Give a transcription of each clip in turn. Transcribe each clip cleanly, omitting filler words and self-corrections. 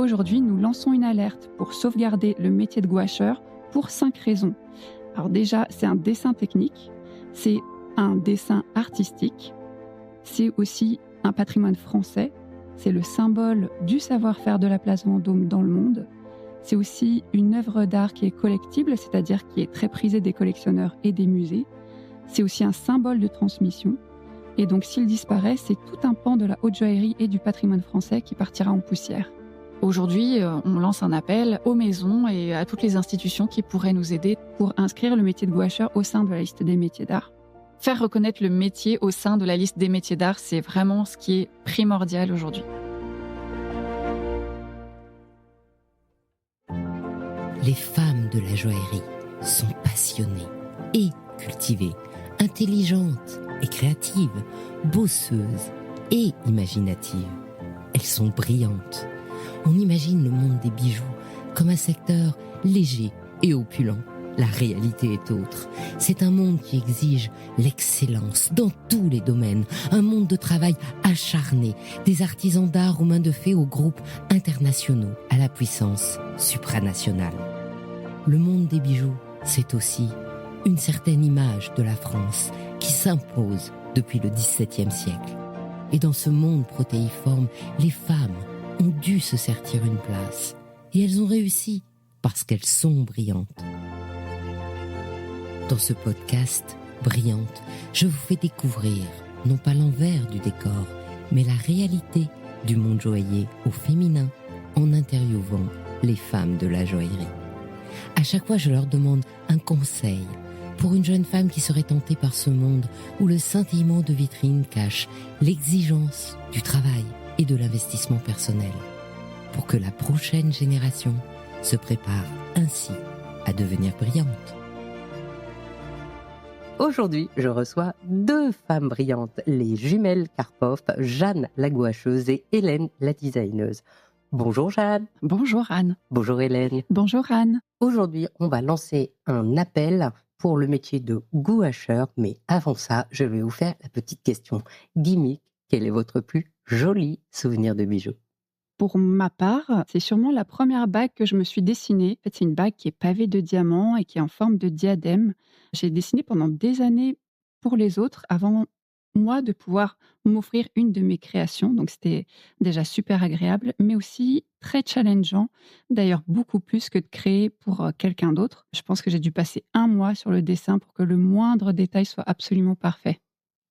Aujourd'hui, nous lançons une alerte pour sauvegarder le métier de gouacheur pour 5 raisons. Alors déjà, c'est un dessin technique, c'est un dessin artistique, c'est aussi un patrimoine français, c'est le symbole du savoir-faire de la place Vendôme dans le monde, c'est aussi une œuvre d'art qui est collectible, c'est-à-dire qui est très prisée des collectionneurs et des musées, c'est aussi un symbole de transmission, et donc s'il disparaît, c'est tout un pan de la haute joaillerie et du patrimoine français qui partira en poussière. Aujourd'hui, on lance un appel aux maisons et à toutes les institutions qui pourraient nous aider pour inscrire le métier de gouacheur au sein de la liste des métiers d'art. Faire reconnaître le métier au sein de la liste des métiers d'art, c'est vraiment ce qui est primordial aujourd'hui. Les femmes de la joaillerie sont passionnées et cultivées, intelligentes et créatives, bosseuses et imaginatives. Elles sont brillantes. On imagine le monde des bijoux comme un secteur léger et opulent. La réalité est autre. C'est un monde qui exige l'excellence dans tous les domaines. Un monde de travail acharné, des artisans d'art aux mains de fée aux groupes internationaux, à la puissance supranationale. Le monde des bijoux, c'est aussi une certaine image de la France qui s'impose depuis le XVIIe siècle. Et dans ce monde protéiforme, les femmes ont dû se sertir une place. Et elles ont réussi parce qu'elles sont brillantes. Dans ce podcast, Brillante, je vous fais découvrir, non pas l'envers du décor, mais la réalité du monde joaillier au féminin en interviewant les femmes de la joaillerie. À chaque fois, je leur demande un conseil pour une jeune femme qui serait tentée par ce monde où le scintillement de vitrine cache l'exigence du travail et de l'investissement personnel, pour que la prochaine génération se prépare ainsi à devenir brillante. Aujourd'hui, je reçois 2 femmes brillantes, les jumelles Karpov, Jeanne la gouacheuse et Hélène la designeuse. Bonjour Jeanne. Bonjour Anne. Bonjour Hélène. Bonjour Anne. Aujourd'hui, on va lancer un appel pour le métier de gouacheur, mais avant ça, je vais vous faire la petite question gimmick. Quel est votre plus joli souvenir de bijoux? Pour ma part, c'est sûrement la première bague que je me suis dessinée. En fait, c'est une bague qui est pavée de diamants et qui est en forme de diadème. J'ai dessiné pendant des années pour les autres avant moi de pouvoir m'offrir une de mes créations. Donc c'était déjà super agréable, mais aussi très challengeant. D'ailleurs, beaucoup plus que de créer pour quelqu'un d'autre. Je pense que j'ai dû passer 1 mois sur le dessin pour que le moindre détail soit absolument parfait.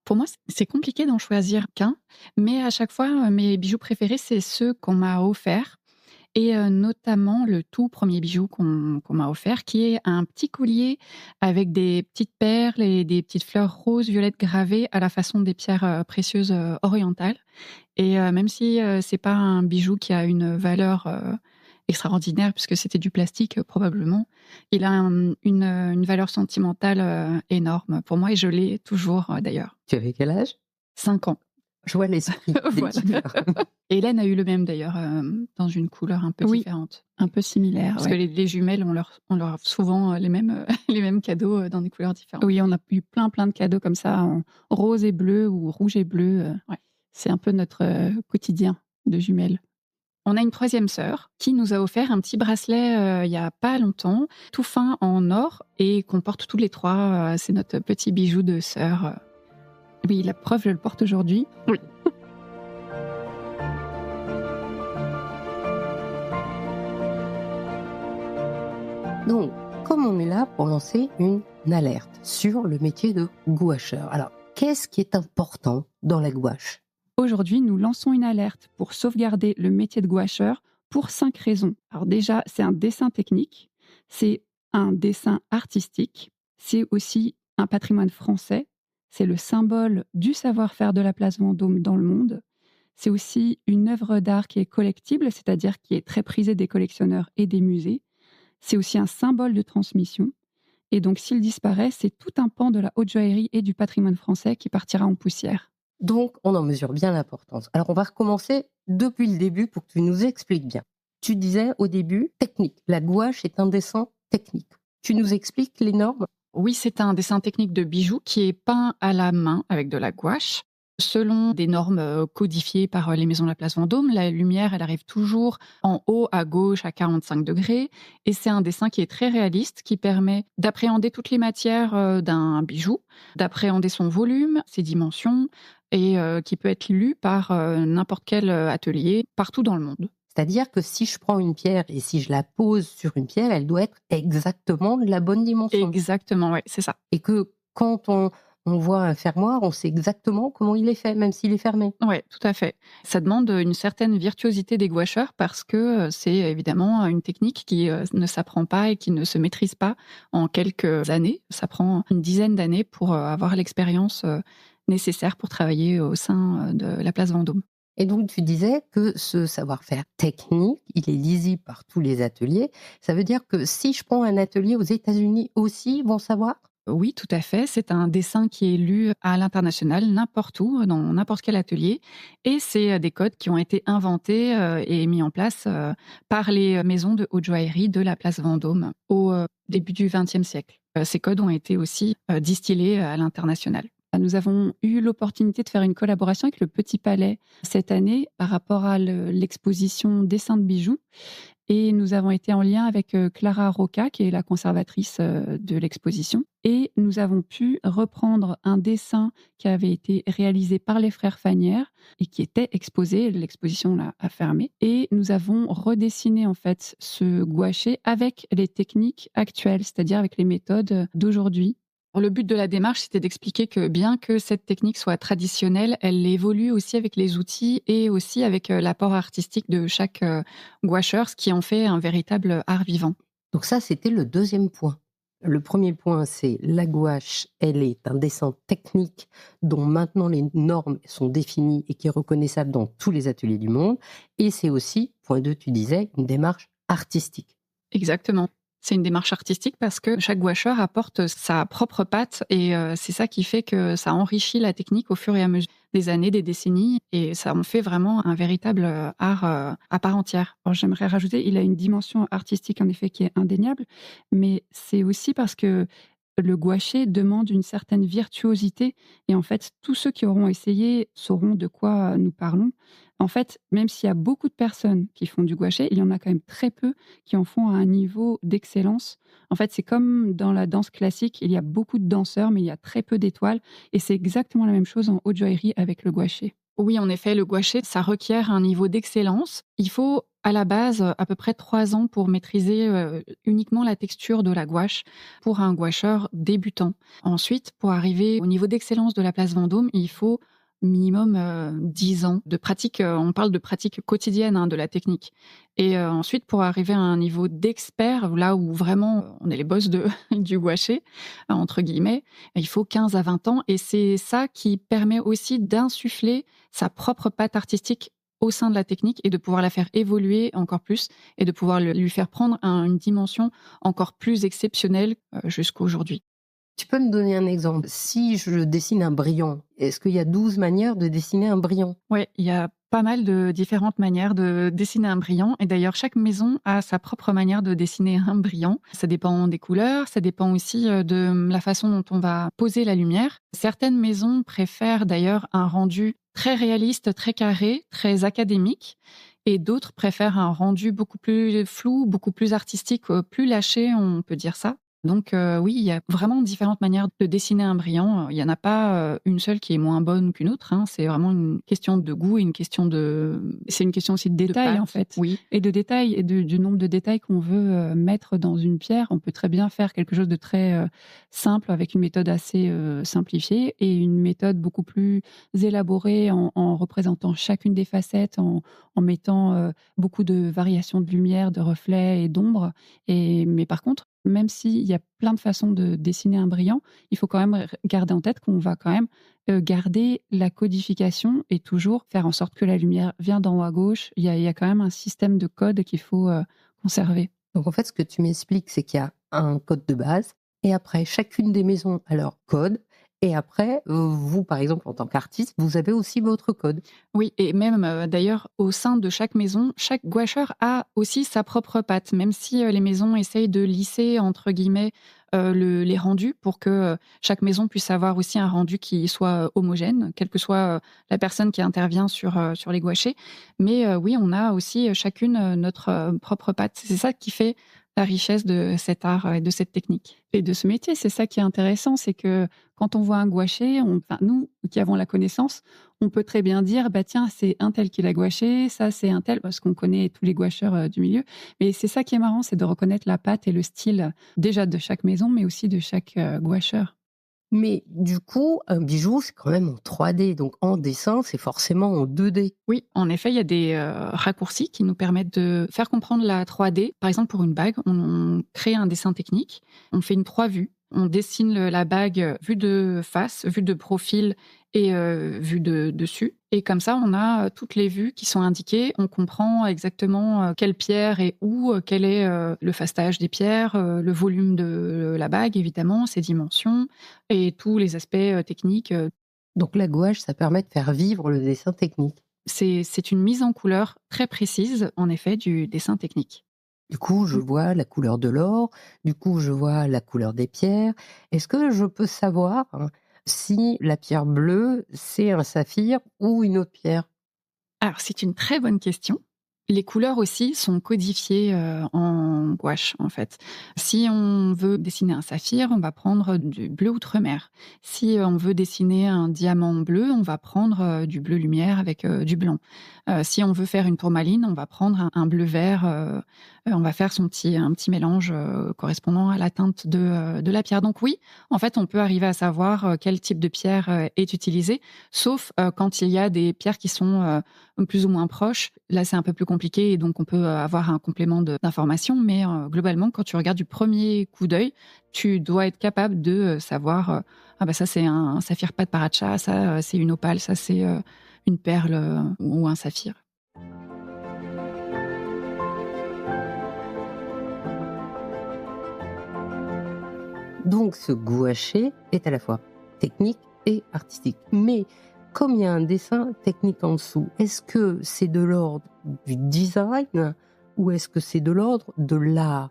Pour moi, c'est compliqué d'en choisir qu'un, mais à chaque fois, mes bijoux préférés, c'est ceux qu'on m'a offerts et notamment le tout premier bijou qu'on m'a offert, qui est un petit collier avec des petites perles et des petites fleurs roses, violettes gravées à la façon des pierres précieuses orientales. Et même si c'est pas un bijou qui a une valeur extraordinaire, puisque c'était du plastique probablement, il a une valeur sentimentale énorme pour moi et je l'ai toujours d'ailleurs. Tu avais quel âge? 5 ans. Je vois l'esprit. Voilà. Et Hélène a eu le même d'ailleurs, dans une couleur un peu différente. Un peu similaire. Parce que les jumelles, on leur offre souvent les mêmes cadeaux dans des couleurs différentes. Oui, on a eu plein de cadeaux comme ça, en rose et bleu ou rouge et bleu. Ouais. C'est un peu notre quotidien de jumelles. On a une 3e sœur qui nous a offert un petit bracelet il y a pas longtemps, tout fin en or et qu'on porte tous les 3. C'est notre petit bijou de sœur. Oui, la preuve, je le porte aujourd'hui. Oui. Donc, comme on est là pour lancer une alerte sur le métier de gouacheur. Alors, qu'est-ce qui est important dans la gouache? Aujourd'hui, nous lançons une alerte pour sauvegarder le métier de gouacheur pour 5 raisons. Alors déjà, c'est un dessin technique, c'est un dessin artistique, c'est aussi un patrimoine français, c'est le symbole du savoir-faire de la place Vendôme dans le monde, c'est aussi une œuvre d'art qui est collectible, c'est-à-dire qui est très prisée des collectionneurs et des musées, c'est aussi un symbole de transmission, et donc s'il disparaît, c'est tout un pan de la haute joaillerie et du patrimoine français qui partira en poussière. Donc, on en mesure bien l'importance. Alors, on va recommencer depuis le début pour que tu nous expliques bien. Tu disais au début, technique. La gouache est un dessin technique. Tu nous expliques les normes? Oui, c'est un dessin technique de bijoux qui est peint à la main avec de la gouache Selon des normes codifiées par les maisons de la place Vendôme, la lumière, elle arrive toujours en haut à gauche à 45 degrés. Et c'est un dessin qui est très réaliste, qui permet d'appréhender toutes les matières d'un bijou, d'appréhender son volume, ses dimensions, et qui peut être lu par n'importe quel atelier partout dans le monde. C'est-à-dire que si je prends une pierre et si je la pose sur une pierre, elle doit être exactement de la bonne dimension. Exactement, oui, c'est ça. Et que quand on voit un fermoir, on sait exactement comment il est fait, même s'il est fermé. Oui, tout à fait. Ça demande une certaine virtuosité des gouacheurs parce que c'est évidemment une technique qui ne s'apprend pas et qui ne se maîtrise pas en quelques années. Ça prend une dizaine d'années pour avoir l'expérience nécessaire pour travailler au sein de la place Vendôme. Et donc, tu disais que ce savoir-faire technique, il est lisible par tous les ateliers. Ça veut dire que si je prends un atelier aux États-Unis aussi, ils vont savoir? Oui, tout à fait. C'est un dessin qui est lu à l'international, n'importe où, dans n'importe quel atelier. Et c'est des codes qui ont été inventés et mis en place par les maisons de haute joaillerie de la place Vendôme au début du XXe siècle. Ces codes ont été aussi distillés à l'international. Nous avons eu l'opportunité de faire une collaboration avec le Petit Palais cette année par rapport à l'exposition Dessins de bijoux. Et nous avons été en lien avec Clara Roca, qui est la conservatrice de l'exposition. Et nous avons pu reprendre un dessin qui avait été réalisé par les frères Fanière et qui était exposé, l'exposition a fermé. Et nous avons redessiné en fait ce gouaché avec les techniques actuelles, c'est-à-dire avec les méthodes d'aujourd'hui. Le but de la démarche, c'était d'expliquer que bien que cette technique soit traditionnelle, elle évolue aussi avec les outils et aussi avec l'apport artistique de chaque gouacheur, ce qui en fait un véritable art vivant. Donc ça, c'était le deuxième point. Le premier point, c'est la gouache, elle est un dessin technique dont maintenant les normes sont définies et qui est reconnaissable dans tous les ateliers du monde. Et c'est aussi, point 2, tu disais, une démarche artistique. Exactement. C'est une démarche artistique parce que chaque gouacheur apporte sa propre patte et c'est ça qui fait que ça enrichit la technique au fur et à mesure des années, des décennies et ça en fait vraiment un véritable art à part entière. Alors, j'aimerais rajouter, il a une dimension artistique en effet qui est indéniable, mais c'est aussi parce que le gouaché demande une certaine virtuosité et en fait, tous ceux qui auront essayé sauront de quoi nous parlons. En fait, même s'il y a beaucoup de personnes qui font du gouaché, il y en a quand même très peu qui en font à un niveau d'excellence. En fait, c'est comme dans la danse classique, il y a beaucoup de danseurs, mais il y a très peu d'étoiles. Et c'est exactement la même chose en haute joaillerie avec le gouaché. Oui, en effet, le gouaché, ça requiert un niveau d'excellence. Il faut à la base à peu près 3 ans pour maîtriser uniquement la texture de la gouache pour un gouacheur débutant. Ensuite, pour arriver au niveau d'excellence de la place Vendôme, il faut minimum 10 ans de pratique. On parle de pratique quotidienne de la technique. Et ensuite, pour arriver à un niveau d'expert, là où vraiment on est les boss du gouaché, entre guillemets, il faut 15 à 20 ans. Et c'est ça qui permet aussi d'insuffler sa propre patte artistique au sein de la technique et de pouvoir la faire évoluer encore plus et de pouvoir lui faire prendre une dimension encore plus exceptionnelle jusqu'à aujourd'hui. Tu peux me donner un exemple? Si je dessine un brillant, est-ce qu'il y a 12 manières de dessiner un brillant? Oui, il y a pas mal de différentes manières de dessiner un brillant. Et d'ailleurs, chaque maison a sa propre manière de dessiner un brillant. Ça dépend des couleurs, ça dépend aussi de la façon dont on va poser la lumière. Certaines maisons préfèrent d'ailleurs un rendu très réaliste, très carré, très académique. Et d'autres préfèrent un rendu beaucoup plus flou, beaucoup plus artistique, plus lâché, on peut dire ça. Donc oui, il y a vraiment différentes manières de dessiner un brillant. Il n'y en a pas une seule qui est moins bonne qu'une autre. C'est vraiment une question de goût et c'est une question aussi de détail, en fait. Oui. Et de détails, et du nombre de détails qu'on veut mettre dans une pierre. On peut très bien faire quelque chose de très simple avec une méthode assez simplifiée et une méthode beaucoup plus élaborée en représentant chacune des facettes, en mettant beaucoup de variations de lumière, de reflets et d'ombre. Mais par contre, même s'il y a plein de façons de dessiner un brillant, il faut quand même garder en tête qu'on va quand même garder la codification et toujours faire en sorte que la lumière vient d'en haut à gauche. Il y a quand même un système de code qu'il faut conserver. Donc en fait, ce que tu m'expliques, c'est qu'il y a un code de base et après, chacune des maisons a leur code Et après, vous, par exemple, en tant qu'artiste, vous avez aussi votre code. Oui, et même d'ailleurs, au sein de chaque maison, chaque gouacheur a aussi sa propre patte, même si les maisons essayent de lisser, entre guillemets, les rendus pour que chaque maison puisse avoir aussi un rendu qui soit homogène, quelle que soit la personne qui intervient sur les gouachers. Mais oui, on a aussi chacune notre propre patte. C'est ça qui fait la richesse de cet art et de cette technique. Et de ce métier, c'est ça qui est intéressant, c'est que quand on voit un gouaché, enfin, nous qui avons la connaissance, on peut très bien dire, bah tiens, c'est un tel qui l'a gouaché, ça c'est un tel, parce qu'on connaît tous les gouacheurs du milieu. Mais c'est ça qui est marrant, c'est de reconnaître la patte et le style déjà de chaque maison, mais aussi de chaque gouacheur. Mais du coup, un bijou, c'est quand même en 3D, donc en dessin, c'est forcément en 2D. Oui, en effet, il y a des raccourcis qui nous permettent de faire comprendre la 3D. Par exemple, pour une bague, on crée un dessin technique, on fait une 3 vues, on dessine la bague vue de face, vue de profil et vue de dessus. Et comme ça, on a toutes les vues qui sont indiquées. On comprend exactement quelle pierre est où, quel est le fastage des pierres, le volume de la bague, évidemment, ses dimensions et tous les aspects techniques. Donc la gouache, ça permet de faire vivre le dessin technique. C'est une mise en couleur très précise, en effet, du dessin technique. Du coup, je vois la couleur de l'or, du coup, je vois la couleur des pierres. Est-ce que je peux savoir si la pierre bleue, c'est un saphir ou une autre pierre? Alors, c'est une très bonne question. Les couleurs aussi sont codifiées en gouache, en fait. Si on veut dessiner un saphir, on va prendre du bleu outremer. Si on veut dessiner un diamant bleu, on va prendre du bleu lumière avec du blanc. Si on veut faire une tourmaline, on va prendre un bleu vert. On va faire un petit mélange correspondant à la teinte de la pierre. Donc oui, en fait, on peut arriver à savoir quel type de pierre est utilisé, sauf quand il y a des pierres qui sont plus ou moins proches. Là, c'est un peu plus compliqué et donc on peut avoir un complément d'information. Mais globalement, quand tu regardes du premier coup d'œil, tu dois être capable de savoir ah bah ça c'est un saphir pas de paracha, ça c'est une opale, ça c'est une perle ou un saphir. Donc ce gouaché est à la fois technique et artistique. Mais comme il y a un dessin technique en dessous, est-ce que c'est de l'ordre du design ou est-ce que c'est de l'ordre de l'art?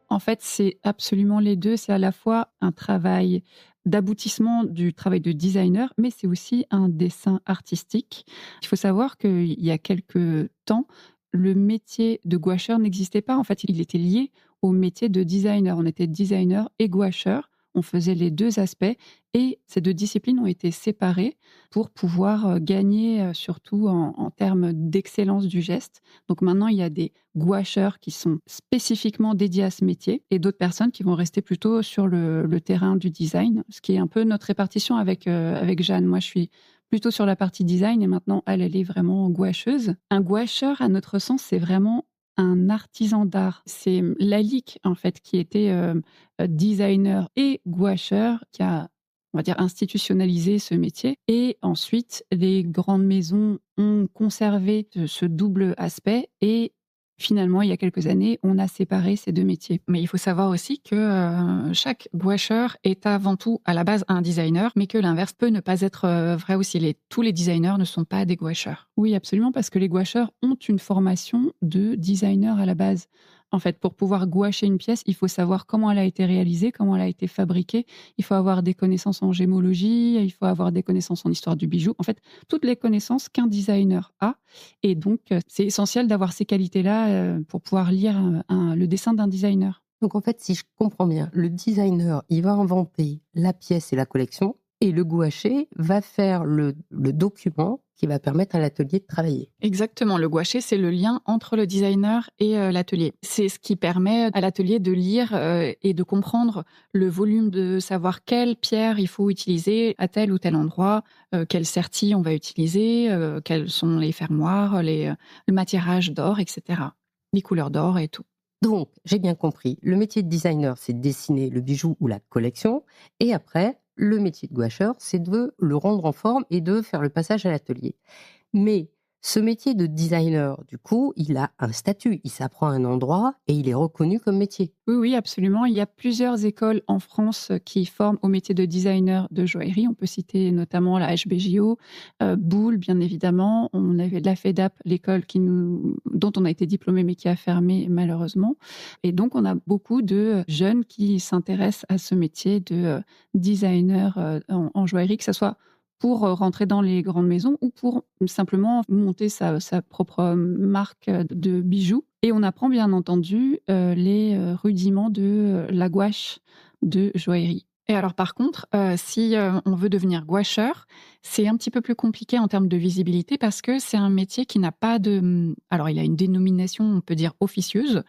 En fait, c'est absolument les deux. C'est à la fois un travail d'aboutissement du travail de designer, mais c'est aussi un dessin artistique. Il faut savoir qu'il y a quelques temps, le métier de gouacheur n'existait pas. En fait, il était lié au métier de designer. On était designer et gouacheur. On faisait les deux aspects et ces deux disciplines ont été séparées pour pouvoir gagner surtout en termes d'excellence du geste. Donc maintenant, il y a des gouacheurs qui sont spécifiquement dédiés à ce métier et d'autres personnes qui vont rester plutôt sur le terrain du design, ce qui est un peu notre répartition avec Jeanne. Moi, je suis plutôt sur la partie design et maintenant, elle est vraiment gouacheuse. Un gouacheur, à notre sens, c'est vraiment un artisan d'art. C'est Lalique, en fait, qui était designer et gouacheur, qui a, on va dire, institutionnalisé ce métier. Et ensuite, les grandes maisons ont conservé ce double aspect et finalement, il y a quelques années, on a séparé ces deux métiers. Mais il faut savoir aussi que chaque gouacheur est avant tout à la base un designer, mais que l'inverse peut ne pas être vrai aussi. Tous les designers ne sont pas des gouacheurs. Oui, absolument, parce que les gouacheurs ont une formation de designer à la base. En fait, pour pouvoir gouacher une pièce, il faut savoir comment elle a été réalisée, comment elle a été fabriquée. Il faut avoir des connaissances en gémologie, il faut avoir des connaissances en histoire du bijou. En fait, toutes les connaissances qu'un designer a. Et donc, c'est essentiel d'avoir ces qualités-là pour pouvoir lire le dessin d'un designer. Donc en fait, si je comprends bien, le designer, il va inventer la pièce et la collection, et le gouaché va faire le document qui va permettre à l'atelier de travailler. Exactement, le gouaché, c'est le lien entre le designer et l'atelier. C'est ce qui permet à l'atelier de lire et de comprendre le volume, de savoir quelle pierre il faut utiliser à tel ou tel endroit, quelle sertie on va utiliser, quels sont les fermoirs, le matirage d'or, etc. Les couleurs d'or et tout. Donc, j'ai bien compris, le métier de designer, c'est de dessiner le bijou ou la collection, et après, le métier de gouacheur, c'est de le rendre en forme et de faire le passage à l'atelier. Mais Ce métier de designer, du coup, il a un statut, il s'apprend à un endroit et il est reconnu comme métier. Oui, oui, absolument. Il y a plusieurs écoles en France qui forment au métier de designer de joaillerie. On peut citer notamment la HBJO, Boulle, bien évidemment. On avait la FEDAP, l'école dont on a été diplômé mais qui a fermé malheureusement. Et donc, on a beaucoup de jeunes qui s'intéressent à ce métier de designer en joaillerie, que ce soit pour rentrer dans les grandes maisons ou pour simplement monter sa propre marque de bijoux. Et on apprend bien entendu les rudiments de la gouache de joaillerie. Et alors par contre, si, on veut devenir gouacheur, c'est un petit peu plus compliqué en termes de visibilité parce que c'est un métier qui n'a pas de, alors il a une dénomination, on peut dire officieuse,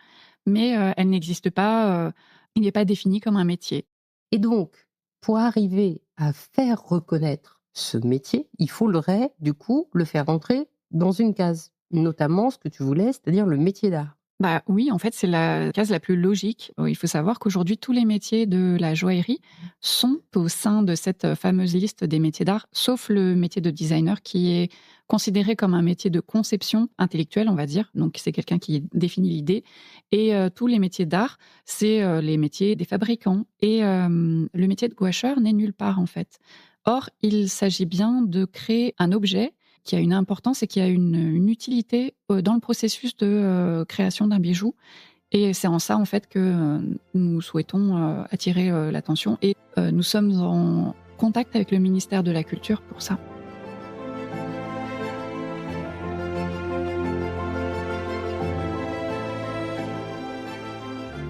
mais, elle n'existe pas, il n'est pas défini comme un métier. Et donc, pour arriver à faire reconnaître ce métier, il faudrait, du coup, le faire entrer dans une case. Notamment ce que tu voulais, c'est-à-dire le métier d'art. Bah oui, en fait, c'est la case la plus logique. Il faut savoir qu'aujourd'hui, tous les métiers de la joaillerie sont au sein de cette fameuse liste des métiers d'art, sauf le métier de designer qui est considéré comme un métier de conception intellectuelle, on va dire. Donc, c'est quelqu'un qui définit l'idée. Et tous les métiers d'art, c'est les métiers des fabricants. Et le métier de gouacheur n'est nulle part, en fait. Or, il s'agit bien de créer un objet qui a une importance et qui a une utilité dans le processus de création d'un bijou. Et c'est en ça, en fait, que nous souhaitons attirer l'attention. Et nous sommes en contact avec le ministère de la Culture pour ça.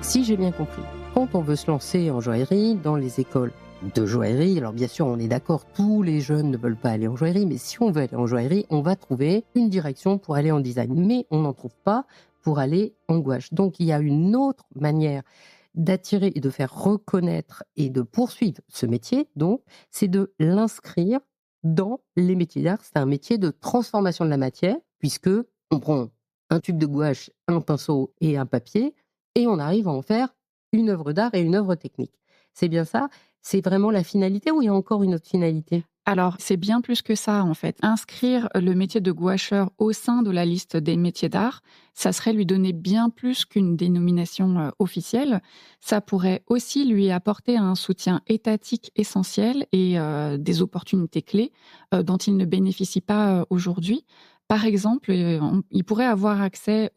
Si j'ai bien compris, quand on veut se lancer en joaillerie, dans les écoles de joaillerie, alors bien sûr on est d'accord, tous les jeunes ne veulent pas aller en joaillerie, mais si on veut aller en joaillerie, on va trouver une direction pour aller en design. Mais on n'en trouve pas pour aller en gouache. Donc il y a une autre manière d'attirer et de faire reconnaître et de poursuivre ce métier, donc c'est de l'inscrire dans les métiers d'art. C'est un métier de transformation de la matière, puisque on prend un tube de gouache, un pinceau et un papier, et on arrive à en faire une œuvre d'art et une œuvre technique. C'est bien ça? C'est vraiment la finalité ou il y a encore une autre finalité? Alors, c'est bien plus que ça, en fait. Inscrire le métier de gouacheur au sein de la liste des métiers d'art, ça serait lui donner bien plus qu'une dénomination officielle. Ça pourrait aussi lui apporter un soutien étatique essentiel et des opportunités clés dont il ne bénéficie pas aujourd'hui. Par exemple, il pourrait avoir accès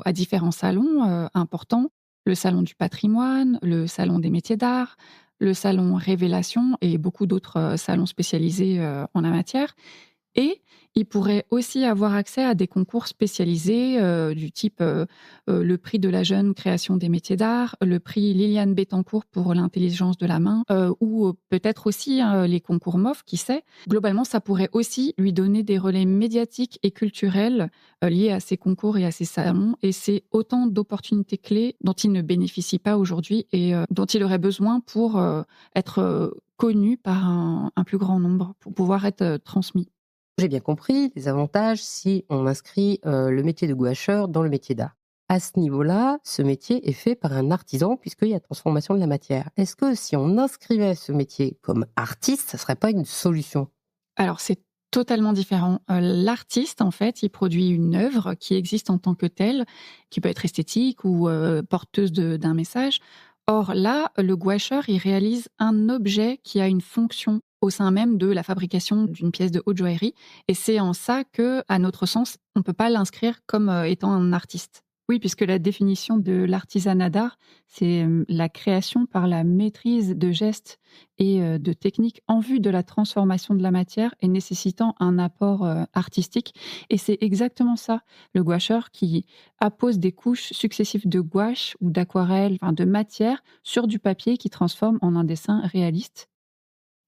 à différents salons importants, le salon du patrimoine, le salon des métiers d'art, le salon Révélation et beaucoup d'autres salons spécialisés en la matière. Et il pourrait aussi avoir accès à des concours spécialisés du type le prix de la jeune création des métiers d'art, le prix Liliane Bettencourt pour l'intelligence de la main, ou peut-être aussi les concours MOF, qui sait. Globalement, ça pourrait aussi lui donner des relais médiatiques et culturels liés à ces concours et à ces salons. Et c'est autant d'opportunités clés dont il ne bénéficie pas aujourd'hui et dont il aurait besoin pour être connu par un plus grand nombre, pour pouvoir être transmis. J'ai bien compris les avantages si on inscrit le métier de gouacheur dans le métier d'art. À ce niveau-là, ce métier est fait par un artisan puisqu'il y a transformation de la matière. Est-ce que si on inscrivait ce métier comme artiste, ça ne serait pas une solution? Alors, c'est totalement différent. L'artiste, en fait, il produit une œuvre qui existe en tant que telle, qui peut être esthétique ou porteuse d'un message. Or là, le gouacheur, il réalise un objet qui a une fonction au sein même de la fabrication d'une pièce de haute joaillerie. Et c'est en ça que, à notre sens, on ne peut pas l'inscrire comme étant un artiste. Oui, puisque la définition de l'artisanat d'art, c'est la création par la maîtrise de gestes et de techniques en vue de la transformation de la matière et nécessitant un apport artistique. Et c'est exactement ça, le gouacheur qui appose des couches successives de gouache ou d'aquarelle, enfin de matière sur du papier qui transforme en un dessin réaliste.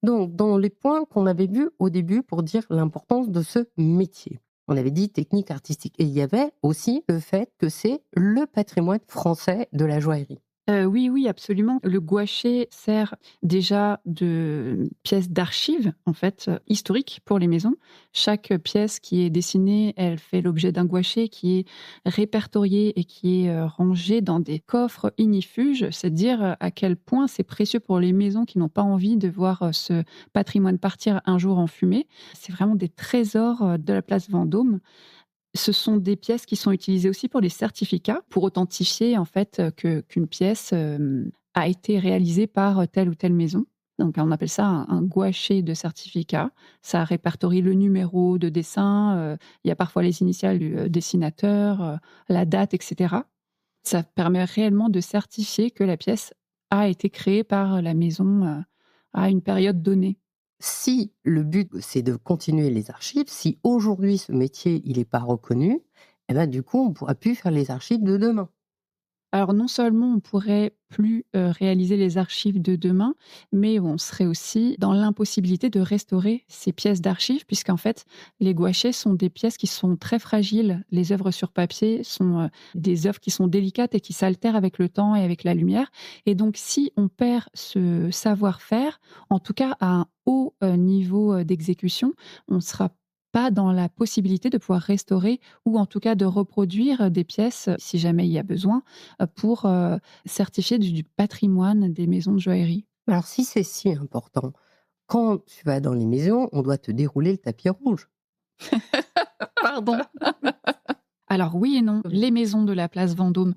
Donc, dans les points qu'on avait vus au début pour dire l'importance de ce métier, on avait dit technique artistique. Et il y avait aussi le fait que c'est le patrimoine français de la joaillerie. Oui, oui, absolument. Le gouaché sert déjà de pièce d'archive, en fait, historique pour les maisons. Chaque pièce qui est dessinée, elle fait l'objet d'un gouaché qui est répertorié et qui est rangé dans des coffres ignifuges. C'est dire à quel point c'est précieux pour les maisons qui n'ont pas envie de voir ce patrimoine partir un jour en fumée. C'est vraiment des trésors de la place Vendôme. Ce sont des pièces qui sont utilisées aussi pour les certificats, pour authentifier en fait qu'une pièce a été réalisée par telle ou telle maison. Donc on appelle ça un gouaché de certificat. Ça répertorie le numéro de dessin, il y a parfois les initiales du dessinateur, la date, etc. Ça permet réellement de certifier que la pièce a été créée par la maison à une période donnée. Si le but, c'est de continuer les archives, si aujourd'hui ce métier, il n'est pas reconnu, eh ben, du coup, on ne pourra plus faire les archives de demain. Alors non seulement on pourrait plus réaliser les archives de demain, mais on serait aussi dans l'impossibilité de restaurer ces pièces d'archives, puisqu'en fait, les gouachés sont des pièces qui sont très fragiles. Les œuvres sur papier sont des œuvres qui sont délicates et qui s'altèrent avec le temps et avec la lumière. Et donc, si on perd ce savoir-faire, en tout cas à un haut niveau d'exécution, on sera pas dans la possibilité de pouvoir restaurer ou en tout cas de reproduire des pièces, si jamais il y a besoin, pour certifier du patrimoine des maisons de joaillerie. Alors, si c'est si important, quand tu vas dans les maisons, on doit te dérouler le tapis rouge. Pardon. Alors oui et non. Les maisons de la place Vendôme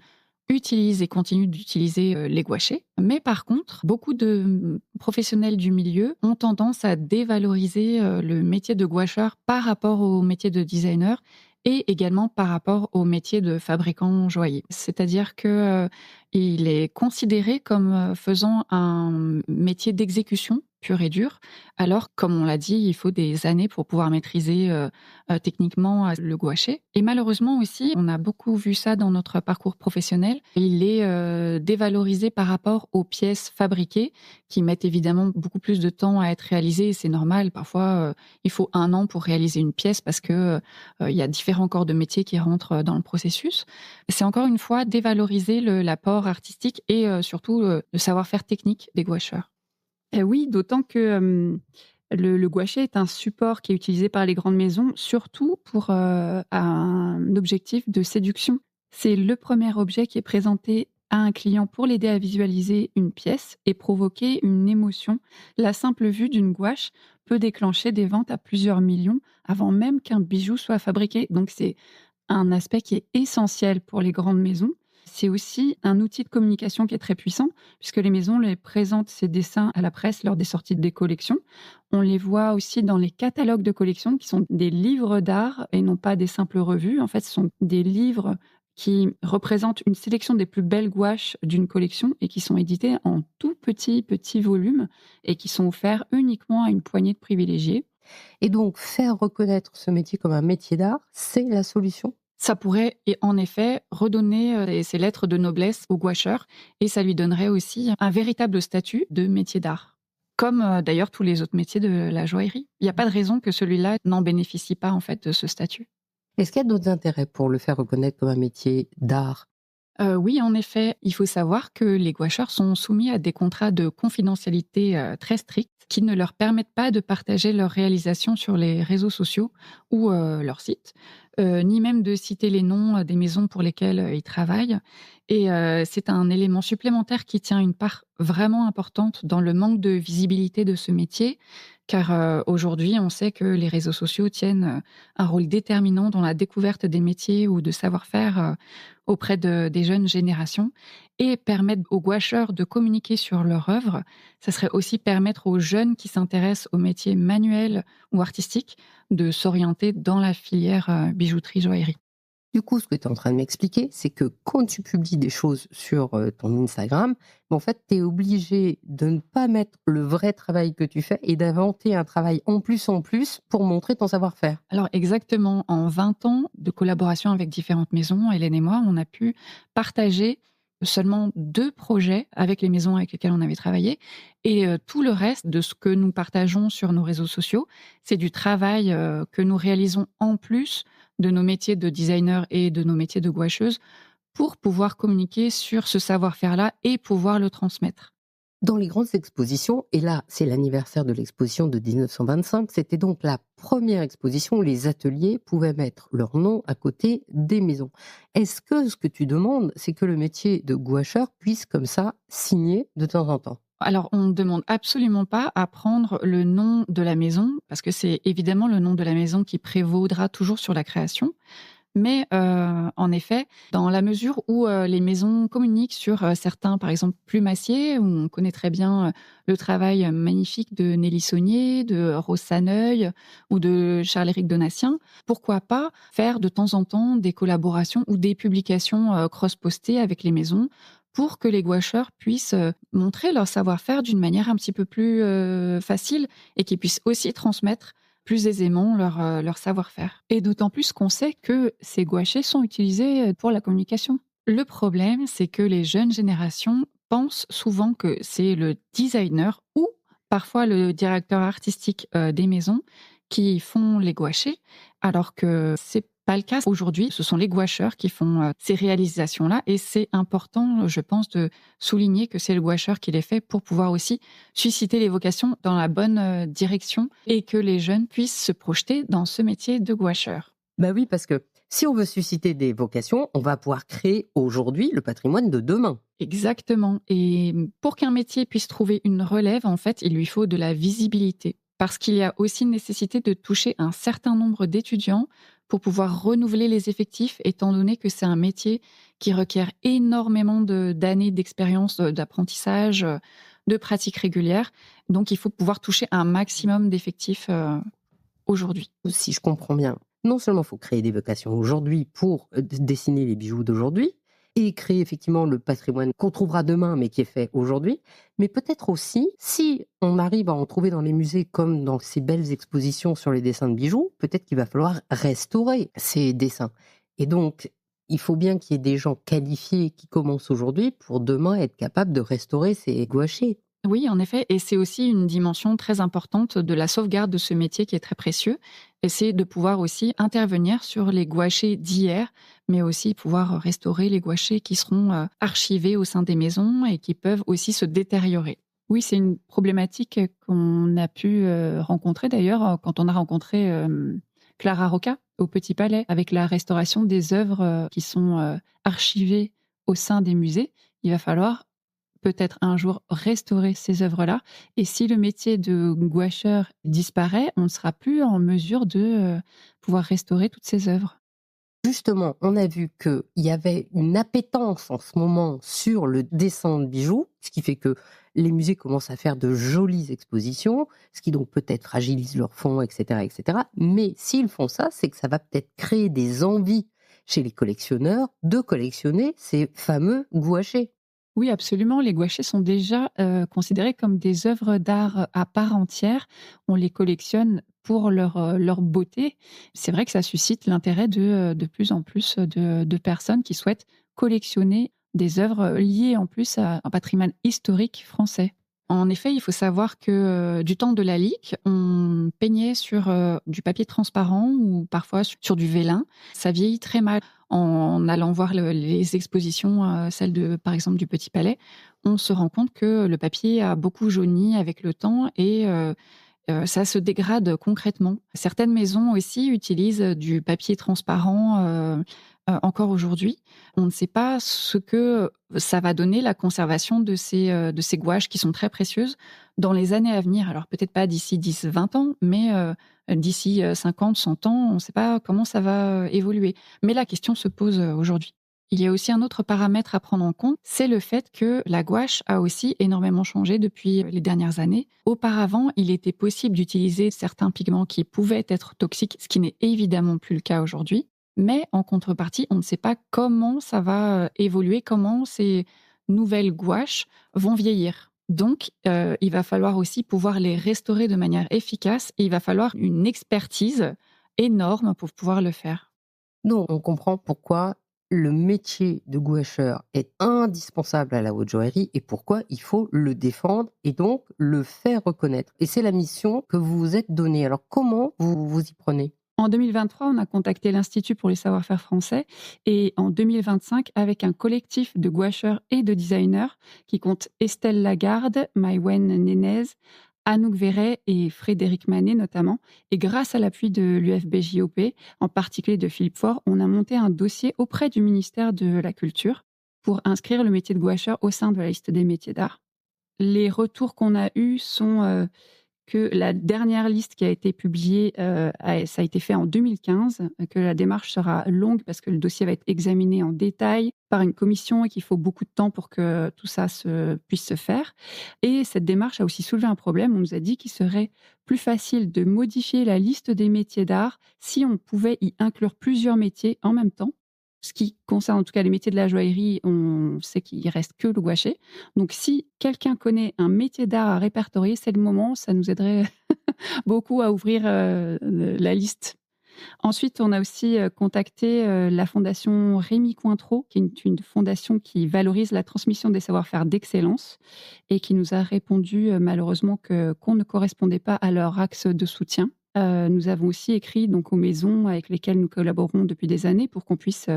utilisent et continuent d'utiliser les gouachés. Mais par contre, beaucoup de professionnels du milieu ont tendance à dévaloriser le métier de gouacheur par rapport au métier de designer et également par rapport au métier de fabricant joaillier. C'est-à-dire que il est considéré comme faisant un métier d'exécution pur et dur, alors, comme on l'a dit, il faut des années pour pouvoir maîtriser techniquement le gouaché. Et malheureusement aussi, on a beaucoup vu ça dans notre parcours professionnel, il est dévalorisé par rapport aux pièces fabriquées, qui mettent évidemment beaucoup plus de temps à être réalisées, et c'est normal. Parfois, il faut 1 an pour réaliser une pièce parce que il y a différents corps de métier qui rentrent dans le processus. C'est encore une fois dévaloriser l'apport artistique et surtout le savoir-faire technique des gouacheurs. Oui, d'autant que le gouaché est un support qui est utilisé par les grandes maisons, surtout pour un objectif de séduction. C'est le premier objet qui est présenté à un client pour l'aider à visualiser une pièce et provoquer une émotion. La simple vue d'une gouache peut déclencher des ventes à plusieurs millions avant même qu'un bijou soit fabriqué. Donc c'est un aspect qui est essentiel pour les grandes maisons. C'est aussi un outil de communication qui est très puissant, puisque les maisons les présentent ces dessins à la presse lors des sorties des collections. On les voit aussi dans les catalogues de collections, qui sont des livres d'art et non pas des simples revues. En fait, ce sont des livres qui représentent une sélection des plus belles gouaches d'une collection et qui sont édités en tout petits volumes et qui sont offerts uniquement à une poignée de privilégiés. Et donc, faire reconnaître ce métier comme un métier d'art, c'est la solution? Ça pourrait, et en effet, redonner ces lettres de noblesse au gouacheur et ça lui donnerait aussi un véritable statut de métier d'art. Comme d'ailleurs tous les autres métiers de la joaillerie. Il n'y a pas de raison que celui-là n'en bénéficie pas en fait de ce statut. Est-ce qu'il y a d'autres intérêts pour le faire reconnaître comme un métier d'art? Oui, en effet, il faut savoir que les gouacheurs sont soumis à des contrats de confidentialité très stricts qui ne leur permettent pas de partager leurs réalisations sur les réseaux sociaux ou leur site, ni même de citer les noms des maisons pour lesquelles ils travaillent. Et c'est un élément supplémentaire qui tient une part vraiment importante dans le manque de visibilité de ce métier, car aujourd'hui, on sait que les réseaux sociaux tiennent un rôle déterminant dans la découverte des métiers ou de savoir-faire auprès des jeunes générations et permettre aux gouacheurs de communiquer sur leur œuvre. Ça serait aussi permettre aux jeunes qui s'intéressent aux métiers manuels ou artistiques de s'orienter dans la filière bijouterie-joaillerie. Du coup, ce que tu es en train de m'expliquer, c'est que quand tu publies des choses sur ton Instagram, en fait, tu es obligé de ne pas mettre le vrai travail que tu fais et d'inventer un travail en plus pour montrer ton savoir-faire. Alors exactement, en 20 ans de collaboration avec différentes maisons, Hélène et moi, on a pu partager seulement 2 projets avec les maisons avec lesquelles on avait travaillé et tout le reste de ce que nous partageons sur nos réseaux sociaux, c'est du travail que nous réalisons en plus de nos métiers de designer et de nos métiers de gouacheuse pour pouvoir communiquer sur ce savoir-faire-là et pouvoir le transmettre. Dans les grandes expositions, et là, c'est l'anniversaire de l'exposition de 1925, c'était donc la première exposition où les ateliers pouvaient mettre leur nom à côté des maisons. Est-ce que ce que tu demandes, c'est que le métier de gouacheur puisse comme ça signer de temps en temps? Alors, on ne demande absolument pas à prendre le nom de la maison, parce que c'est évidemment le nom de la maison qui prévaudra toujours sur la création. Mais en effet, dans la mesure où les maisons communiquent sur certains, par exemple, plumassiers, où on connaît très bien le travail magnifique de Nelly Saunier, de Rose Saneuil ou de Charles-Éric Donatien, pourquoi pas faire de temps en temps des collaborations ou des publications cross-postées avec les maisons pour que les gouacheurs puissent montrer leur savoir-faire d'une manière un petit peu plus facile et qu'ils puissent aussi transmettre plus aisément leur savoir-faire. Et d'autant plus qu'on sait que ces gouachers sont utilisés pour la communication. Le problème, c'est que les jeunes générations pensent souvent que c'est le designer ou parfois le directeur artistique des maisons qui font les gouachers, alors que c'est pas le cas. Aujourd'hui, ce sont les gouacheurs qui font ces réalisations-là et c'est important, je pense, de souligner que c'est le gouacheur qui les fait pour pouvoir aussi susciter les vocations dans la bonne direction et que les jeunes puissent se projeter dans ce métier de gouacheur. Bah oui, parce que si on veut susciter des vocations, on va pouvoir créer aujourd'hui le patrimoine de demain. Exactement. Et pour qu'un métier puisse trouver une relève, en fait, il lui faut de la visibilité. Parce qu'il y a aussi une nécessité de toucher un certain nombre d'étudiants pour pouvoir renouveler les effectifs, étant donné que c'est un métier qui requiert énormément d'années d'expérience, d'apprentissage, de pratiques régulières. Donc, il faut pouvoir toucher un maximum d'effectifs aujourd'hui. Si je comprends bien, non seulement il faut créer des vocations aujourd'hui pour dessiner les bijoux d'aujourd'hui et créer effectivement le patrimoine qu'on trouvera demain mais qui est fait aujourd'hui, mais peut-être aussi, si on arrive à en trouver dans les musées comme dans ces belles expositions sur les dessins de bijoux, peut-être qu'il va falloir restaurer ces dessins. Et donc, il faut bien qu'il y ait des gens qualifiés qui commencent aujourd'hui pour demain être capables de restaurer ces gouachers. Oui, en effet, et c'est aussi une dimension très importante de la sauvegarde de ce métier qui est très précieux. Et c'est de pouvoir aussi intervenir sur les gouachers d'hier, mais aussi pouvoir restaurer les gouachers qui seront archivés au sein des maisons et qui peuvent aussi se détériorer. Oui, c'est une problématique qu'on a pu rencontrer d'ailleurs quand on a rencontré Clara Roca au Petit Palais, avec la restauration des œuvres qui sont archivées au sein des musées. Il va falloir peut-être un jour restaurer ces œuvres-là. Et si le métier de gouacheur disparaît, on ne sera plus en mesure de pouvoir restaurer toutes ces œuvres. Justement, on a vu qu'il y avait une appétence en ce moment sur le dessin de bijoux, ce qui fait que les musées commencent à faire de jolies expositions, ce qui donc peut-être fragilise leurs fonds, etc., etc. Mais s'ils font ça, c'est que ça va peut-être créer des envies chez les collectionneurs de collectionner ces fameux gouachers. Oui, absolument. Les gouachers sont déjà considérés comme des œuvres d'art à part entière. On les collectionne pour leur beauté. C'est vrai que ça suscite l'intérêt de plus en plus de personnes qui souhaitent collectionner des œuvres liées en plus à un patrimoine historique français. En effet, il faut savoir que du temps de la Lique, on peignait sur du papier transparent ou parfois sur du vélin. Ça vieillit très mal. En allant voir les expositions, celles de, par exemple, du Petit Palais, on se rend compte que le papier a beaucoup jauni avec le temps et ça se dégrade concrètement. Certaines maisons aussi utilisent du papier transparent encore aujourd'hui. On ne sait pas ce que ça va donner, la conservation de ces gouaches qui sont très précieuses dans les années à venir. Alors peut-être pas d'ici 10, 20 ans, mais d'ici 50, 100 ans, on ne sait pas comment ça va évoluer. Mais la question se pose aujourd'hui. Il y a aussi un autre paramètre à prendre en compte, c'est le fait que la gouache a aussi énormément changé depuis les dernières années. Auparavant, il était possible d'utiliser certains pigments qui pouvaient être toxiques, ce qui n'est évidemment plus le cas aujourd'hui. Mais en contrepartie, on ne sait pas comment ça va évoluer, comment ces nouvelles gouaches vont vieillir. Donc, il va falloir aussi pouvoir les restaurer de manière efficace et il va falloir une expertise énorme pour pouvoir le faire. Donc, on comprend pourquoi le métier de gouacheur est indispensable à la haute joaillerie et pourquoi il faut le défendre et donc le faire reconnaître. Et c'est la mission que vous vous êtes donnée. Alors, comment vous vous y prenez ? En 2023, on a contacté l'Institut pour les savoir-faire français et en 2025, avec un collectif de gouacheurs et de designers qui compte Estelle Lagarde, Maïwen Nénez, Anouk Verret et Frédéric Manet notamment. Et grâce à l'appui de l'UFBJOP, en particulier de Philippe Faure, on a monté un dossier auprès du ministère de la Culture pour inscrire le métier de gouacheur au sein de la liste des métiers d'art. Les retours qu'on a eus sont que la dernière liste qui a été publiée, ça a été fait en 2015, que la démarche sera longue parce que le dossier va être examiné en détail par une commission et qu'il faut beaucoup de temps pour que tout ça puisse se faire. Et cette démarche a aussi soulevé un problème. On nous a dit qu'il serait plus facile de modifier la liste des métiers d'art si on pouvait y inclure plusieurs métiers en même temps. Ce qui concerne en tout cas les métiers de la joaillerie, on sait qu'il ne reste que le gouaché. Donc si quelqu'un connaît un métier d'art à répertorier, c'est le moment, ça nous aiderait beaucoup à ouvrir la liste. Ensuite, on a aussi contacté la fondation Rémi Cointreau, qui est une fondation qui valorise la transmission des savoir-faire d'excellence et qui nous a répondu malheureusement qu'on ne correspondait pas à leur axe de soutien. Nous avons aussi écrit donc aux maisons avec lesquelles nous collaborons depuis des années pour qu'on puisse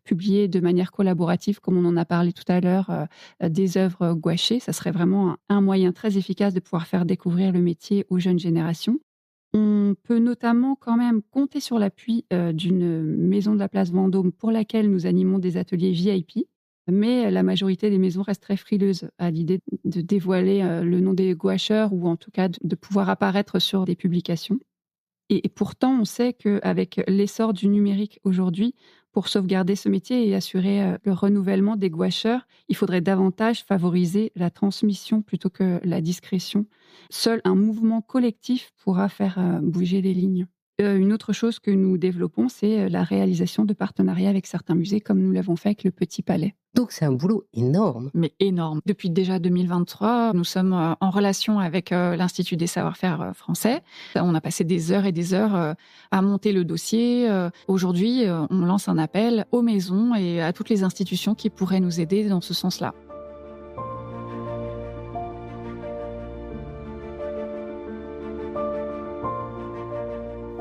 publier de manière collaborative, comme on en a parlé tout à l'heure, des œuvres gouachées. Ça serait vraiment un moyen très efficace de pouvoir faire découvrir le métier aux jeunes générations. On peut notamment quand même compter sur l'appui d'une maison de la place Vendôme pour laquelle nous animons des ateliers VIP. Mais la majorité des maisons restent très frileuses à l'idée de dévoiler le nom des gouacheurs ou en tout cas de pouvoir apparaître sur des publications. Et pourtant, on sait qu'avec l'essor du numérique aujourd'hui, pour sauvegarder ce métier et assurer le renouvellement des gouacheurs, il faudrait davantage favoriser la transmission plutôt que la discrétion. Seul un mouvement collectif pourra faire bouger les lignes. Une autre chose que nous développons, c'est la réalisation de partenariats avec certains musées, comme nous l'avons fait avec le Petit Palais. Donc c'est un boulot énorme. Mais énorme. Depuis déjà 2023, nous sommes en relation avec l'Institut des savoir-faire français. On a passé des heures et des heures à monter le dossier. Aujourd'hui, on lance un appel aux maisons et à toutes les institutions qui pourraient nous aider dans ce sens-là.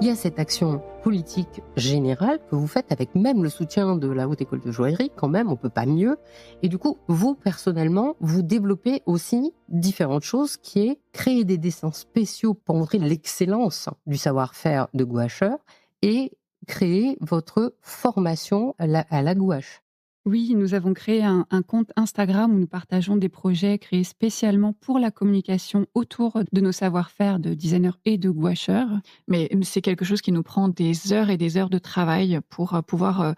Il y a cette action politique générale que vous faites avec même le soutien de la Haute École de Joaillerie, quand même, on peut pas mieux. Et du coup, vous, personnellement, vous développez aussi différentes choses qui est créer des dessins spéciaux pour montrer l'excellence du savoir-faire de gouacheur et créer votre formation à la gouache. Oui, nous avons créé un compte Instagram où nous partageons des projets créés spécialement pour la communication autour de nos savoir-faire de designers et de gouacheurs. Mais c'est quelque chose qui nous prend des heures et des heures de travail pour pouvoir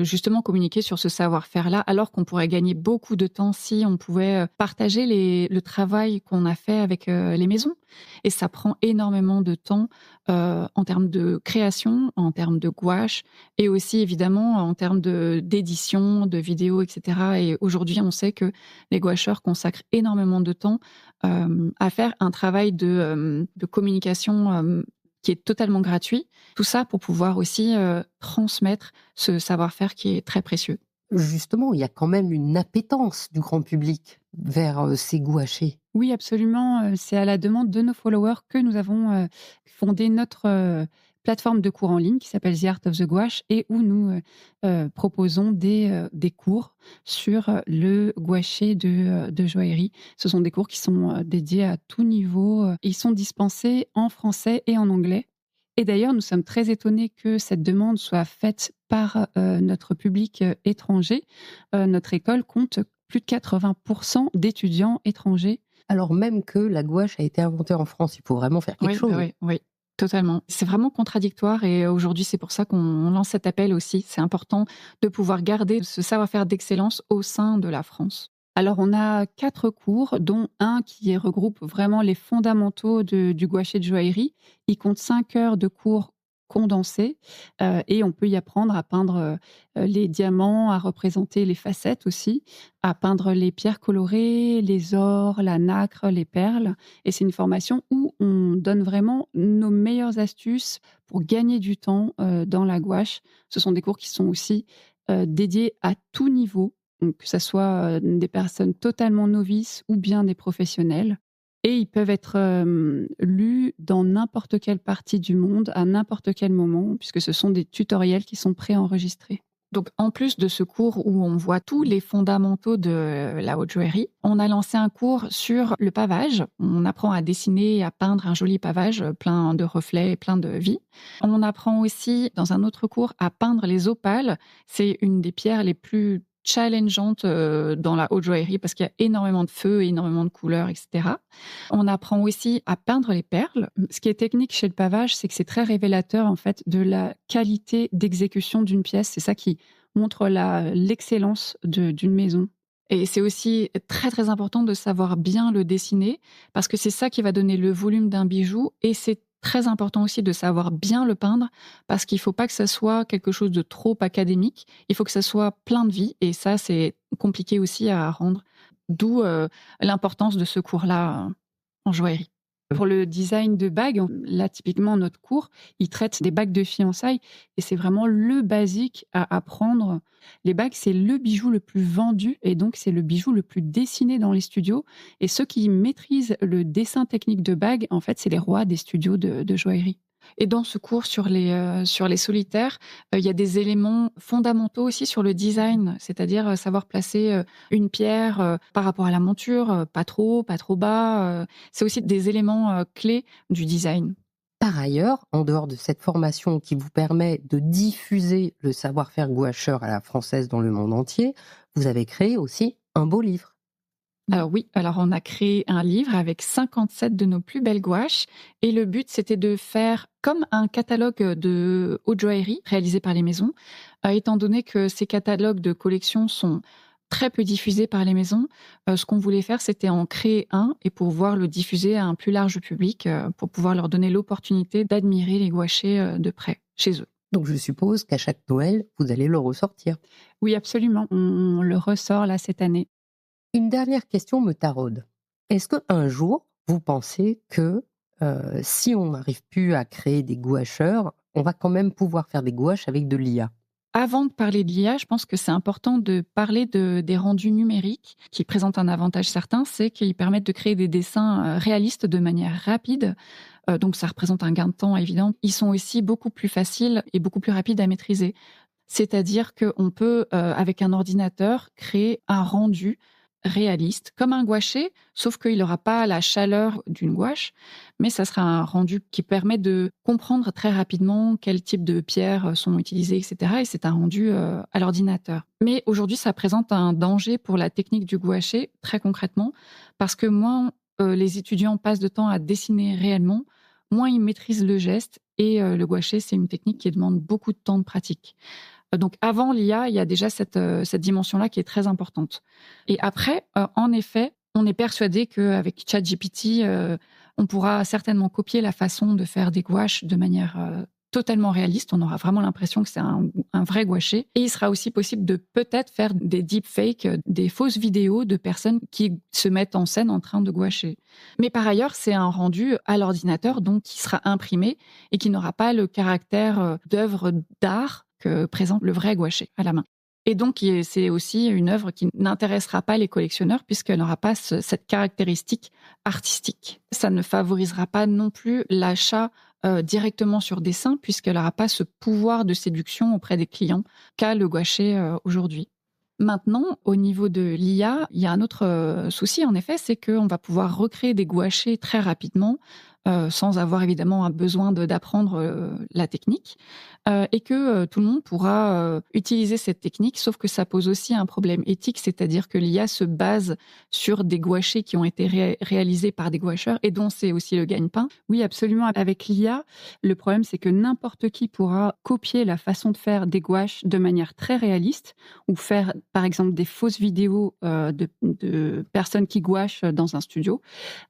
justement communiquer sur ce savoir-faire-là, alors qu'on pourrait gagner beaucoup de temps si on pouvait partager le travail qu'on a fait avec les maisons. Et ça prend énormément de temps en termes de création, en termes de gouache, et aussi évidemment en termes d'édition, de vidéos, etc. Et aujourd'hui, on sait que les gouacheurs consacrent énormément de temps à faire un travail de communication qui est totalement gratuit. Tout ça pour pouvoir aussi transmettre ce savoir-faire qui est très précieux. Justement, il y a quand même une appétence du grand public vers ces gouachés. Oui, absolument. C'est à la demande de nos followers que nous avons fondé notre plateforme de cours en ligne qui s'appelle The Art of the Gouache et où nous proposons des cours sur le gouaché de joaillerie. Ce sont des cours qui sont dédiés à tout niveau. Ils sont dispensés en français et en anglais. Et d'ailleurs, nous sommes très étonnés que cette demande soit faite par notre public étranger. Notre école compte plus de 80% d'étudiants étrangers. Alors même que la gouache a été inventée en France, il faut vraiment faire quelque chose. Oui, totalement. C'est vraiment contradictoire et aujourd'hui, c'est pour ça qu'on lance cet appel aussi. C'est important de pouvoir garder ce savoir-faire d'excellence au sein de la France. Alors, on a 4 cours, dont un qui regroupe vraiment les fondamentaux du gouaché de joaillerie. Il compte 5 heures de cours condensés et on peut y apprendre à peindre les diamants, à représenter les facettes aussi, à peindre les pierres colorées, les ors, la nacre, les perles. Et c'est une formation où on donne vraiment nos meilleures astuces pour gagner du temps dans la gouache. Ce sont des cours qui sont aussi dédiés à tout niveau, donc que ce soit des personnes totalement novices ou bien des professionnels. Et ils peuvent être lus dans n'importe quelle partie du monde, à n'importe quel moment, puisque ce sont des tutoriels qui sont préenregistrés. Donc, en plus de ce cours où on voit tous les fondamentaux de la haute joaillerie, on a lancé un cours sur le pavage. On apprend à dessiner et à peindre un joli pavage plein de reflets, plein de vie. On apprend aussi, dans un autre cours, à peindre les opales. C'est une des pierres les plus challengeante dans la haute joaillerie parce qu'il y a énormément de feux, énormément de couleurs, etc. On apprend aussi à peindre les perles. Ce qui est technique chez le pavage, c'est que c'est très révélateur en fait de la qualité d'exécution d'une pièce. C'est ça qui montre l'excellence d'une maison. Et c'est aussi très très important de savoir bien le dessiner parce que c'est ça qui va donner le volume d'un bijou et c'est très important aussi de savoir bien le peindre parce qu'il ne faut pas que ça soit quelque chose de trop académique. Il faut que ça soit plein de vie et ça, c'est compliqué aussi à rendre. D'où l'importance de ce cours-là en joaillerie. Pour le design de bagues, là, typiquement, notre cours, il traite des bagues de fiançailles et c'est vraiment le basique à apprendre. Les bagues, c'est le bijou le plus vendu et donc c'est le bijou le plus dessiné dans les studios. Et ceux qui maîtrisent le dessin technique de bagues, en fait, c'est les rois des studios de joaillerie. Et dans ce cours sur les solitaires, il y a des éléments fondamentaux aussi sur le design, c'est-à-dire savoir placer une pierre par rapport à la monture, pas trop haut, pas trop bas. C'est aussi des éléments clés du design. Par ailleurs, en dehors de cette formation qui vous permet de diffuser le savoir-faire gouacheur à la française dans le monde entier, vous avez créé aussi un beau livre. Alors oui, on a créé un livre avec 57 de nos plus belles gouaches et le but c'était de faire comme un catalogue de haute joaillerie réalisé par les maisons, étant donné que ces catalogues de collection sont très peu diffusés par les maisons. Ce qu'on voulait faire, c'était en créer un et pouvoir le diffuser à un plus large public pour pouvoir leur donner l'opportunité d'admirer les gouachers de près chez eux. Donc je suppose qu'à chaque Noël, vous allez le ressortir. Oui, absolument. On le ressort là cette année. Une dernière question me taraude. Est-ce qu'un jour, vous pensez que si on n'arrive plus à créer des gouacheurs, on va quand même pouvoir faire des gouaches avec de l'IA ? Avant de parler de l'IA, je pense que c'est important de parler des rendus numériques qui présentent un avantage certain, c'est qu'ils permettent de créer des dessins réalistes de manière rapide. Donc ça représente un gain de temps évident. Ils sont aussi beaucoup plus faciles et beaucoup plus rapides à maîtriser. C'est-à-dire qu'on peut, avec un ordinateur, créer un rendu réaliste, comme un gouaché, sauf qu'il n'aura pas la chaleur d'une gouache, mais ça sera un rendu qui permet de comprendre très rapidement quel type de pierres sont utilisées, etc. Et c'est un rendu à l'ordinateur. Mais aujourd'hui, ça présente un danger pour la technique du gouaché, très concrètement, parce que moins les étudiants passent de temps à dessiner réellement, moins ils maîtrisent le geste, et le gouaché, c'est une technique qui demande beaucoup de temps de pratique. Donc avant l'IA, il y a déjà cette dimension-là qui est très importante. Et après, en effet, on est persuadé qu'avec ChatGPT, on pourra certainement copier la façon de faire des gouaches de manière totalement réaliste. On aura vraiment l'impression que c'est un vrai gouaché. Et il sera aussi possible de peut-être faire des deepfakes, des fausses vidéos de personnes qui se mettent en scène en train de gouacher. Mais par ailleurs, c'est un rendu à l'ordinateur, donc qui sera imprimé et qui n'aura pas le caractère d'œuvre d'art que présente le vrai gouaché à la main. Et donc, c'est aussi une œuvre qui n'intéressera pas les collectionneurs puisqu'elle n'aura pas cette caractéristique artistique. Ça ne favorisera pas non plus l'achat directement sur dessin puisqu'elle n'aura pas ce pouvoir de séduction auprès des clients qu'a le gouaché aujourd'hui. Maintenant, au niveau de l'IA, il y a un autre souci, en effet, c'est qu'on va pouvoir recréer des gouachés très rapidement sans avoir évidemment besoin d'apprendre la technique, et que tout le monde pourra utiliser cette technique, sauf que ça pose aussi un problème éthique, c'est-à-dire que l'IA se base sur des gouachés qui ont été réalisés par des gouacheurs et dont c'est aussi le gagne-pain. Oui, absolument. Avec l'IA, le problème, c'est que n'importe qui pourra copier la façon de faire des gouaches de manière très réaliste ou faire, par exemple, des fausses vidéos de personnes qui gouachent dans un studio.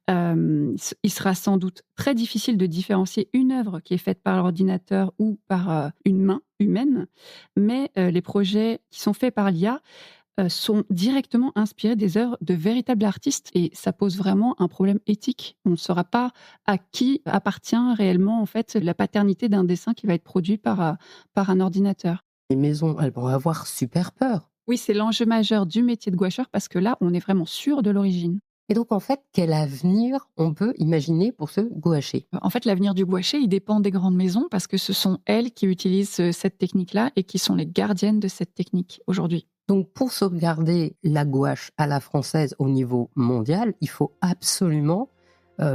Il sera sans doute très difficile de différencier une œuvre qui est faite par l'ordinateur ou par une main humaine, mais les projets qui sont faits par l'IA sont directement inspirés des œuvres de véritables artistes et ça pose vraiment un problème éthique. On ne saura pas à qui appartient réellement en fait la paternité d'un dessin qui va être produit par un ordinateur. Les maisons, elles vont avoir super peur. Oui, c'est l'enjeu majeur du métier de gouacheur parce que là, on est vraiment sûr de l'origine. Et donc, en fait, quel avenir on peut imaginer pour ce gouaché ? En fait, l'avenir du gouaché, il dépend des grandes maisons parce que ce sont elles qui utilisent cette technique-là et qui sont les gardiennes de cette technique aujourd'hui. Donc, pour sauvegarder la gouache à la française au niveau mondial, il faut absolument